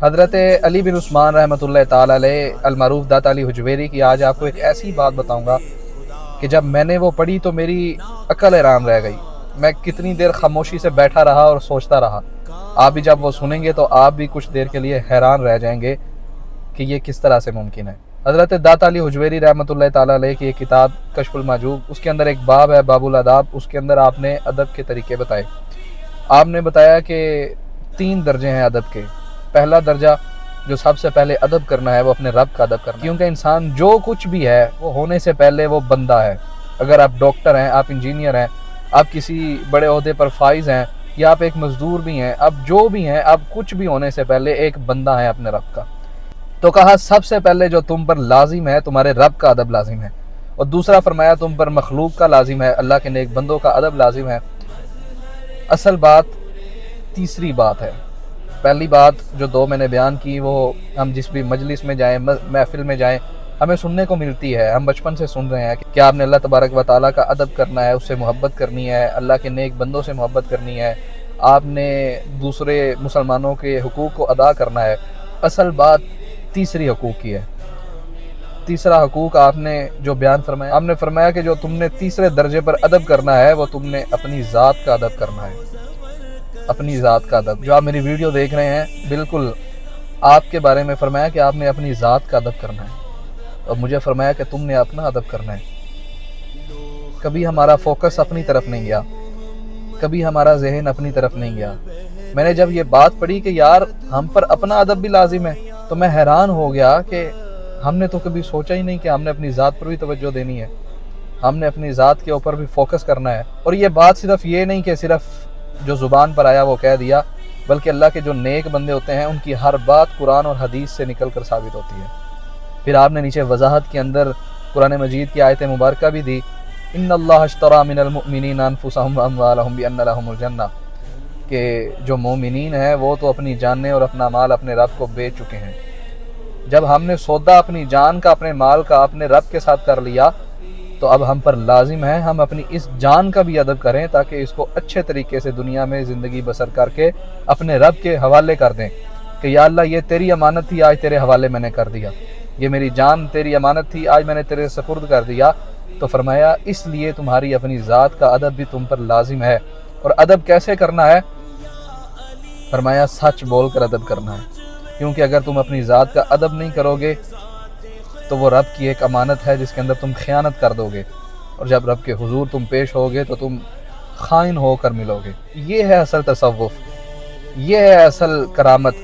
حضرت علی بن عثمان رحمۃ اللہ تعالی علیہ المعروف داتا علی حجویری کی آج آپ کو ایک ایسی بات بتاؤں گا کہ جب میں نے وہ پڑھی تو میری عقل حیران رہ گئی. میں کتنی دیر خاموشی سے بیٹھا رہا اور سوچتا رہا. آپ بھی جب وہ سنیں گے تو آپ بھی کچھ دیر کے لیے حیران رہ جائیں گے کہ یہ کس طرح سے ممکن ہے. حضرت داتا علی حجویری رحمۃ اللہ تعالی علیہ کی ایک کتاب کشف المحجوب، اس کے اندر ایک باب ہے باب الاداب. اس کے اندر آپ نے ادب کے طریقے بتائے. آپ نے بتایا کہ 3 درجے ہیں ادب کے. پہلا درجہ جو سب سے پہلے ادب کرنا ہے وہ اپنے رب کا ادب کرنا ہے، کیونکہ انسان جو کچھ بھی ہے وہ ہونے سے پہلے وہ بندہ ہے. اگر آپ ڈاکٹر ہیں، آپ انجینئر ہیں، آپ کسی بڑے عہدے پر فائز ہیں، یا آپ ایک مزدور بھی ہیں، آپ جو بھی ہیں، آپ کچھ بھی ہونے سے پہلے ایک بندہ ہے اپنے رب کا. تو کہا سب سے پہلے جو تم پر لازم ہے تمہارے رب کا ادب لازم ہے، اور دوسرا فرمایا تم پر مخلوق کا لازم ہے، اللہ کے نیک بندوں کا ادب لازم ہے. اصل بات تیسری بات ہے. پہلی بات جو 2 میں نے بیان کی وہ ہم جس بھی مجلس میں جائیں، محفل میں جائیں، ہمیں سننے کو ملتی ہے. ہم بچپن سے سن رہے ہیں کہ آپ نے اللہ تبارک و تعالیٰ کا ادب کرنا ہے، اس سے محبت کرنی ہے، اللہ کے نیک بندوں سے محبت کرنی ہے، آپ نے دوسرے مسلمانوں کے حقوق کو ادا کرنا ہے. اصل بات تیسری حقوق کی ہے. تیسرا حقوق آپ نے جو بیان فرمایا، آپ نے فرمایا کہ جو تم نے تیسرے درجے پر ادب کرنا ہے وہ تم نے اپنی ذات کا ادب کرنا ہے. اپنی ذات کا ادب. جو آپ میری ویڈیو دیکھ رہے ہیں، بالکل آپ کے بارے میں فرمایا کہ آپ نے اپنی ذات کا ادب کرنا ہے، اور مجھے فرمایا کہ تم نے اپنا ادب کرنا ہے. کبھی ہمارا فوکس اپنی طرف نہیں گیا، کبھی ہمارا ذہن اپنی طرف نہیں گیا. میں نے جب یہ بات پڑھی کہ یار ہم پر اپنا ادب بھی لازم ہے، تو میں حیران ہو گیا کہ ہم نے تو کبھی سوچا ہی نہیں کہ ہم نے اپنی ذات پر بھی توجہ دینی ہے، ہم نے اپنی ذات کے اوپر بھی فوکس کرنا ہے. اور یہ بات صرف یہ نہیں کہ صرف جو زبان پر آیا وہ کہہ دیا، بلکہ اللہ کے جو نیک بندے ہوتے ہیں ان کی ہر بات قرآن اور حدیث سے نکل کر ثابت ہوتی ہے. پھر آپ نے نیچے وضاحت کے اندر قرآن مجید کی آیت مبارکہ بھی دی، ان اللہ اشتری من المؤمنین انفسهم واموالهم بان لهم الجنہ، کہ جو مومنین ہیں وہ تو اپنی جانیں اور اپنا مال اپنے رب کو بیچ چکے ہیں. جب ہم نے سودا اپنی جان کا، اپنے مال کا اپنے رب کے ساتھ کر لیا تو اب ہم پر لازم ہے ہم اپنی اس جان کا بھی ادب کریں، تاکہ اس کو اچھے طریقے سے دنیا میں زندگی بسر کر کے اپنے رب کے حوالے کر دیں کہ یا اللہ یہ تیری امانت تھی، آج تیرے حوالے میں نے کر دیا. یہ میری جان تیری امانت تھی، آج میں نے تیرے سپرد کر دیا. تو فرمایا اس لیے تمہاری اپنی ذات کا ادب بھی تم پر لازم ہے. اور ادب کیسے کرنا ہے؟ فرمایا سچ بول کر ادب کرنا ہے، کیونکہ اگر تم اپنی ذات کا ادب نہیں کرو گے تو وہ رب کی ایک امانت ہے جس کے اندر تم خیانت کر دو گے، اور جب رب کے حضور تم پیش ہوگے تو تم خائن ہو کر ملو گے. یہ ہے اصل تصوف، یہ ہے اصل کرامت.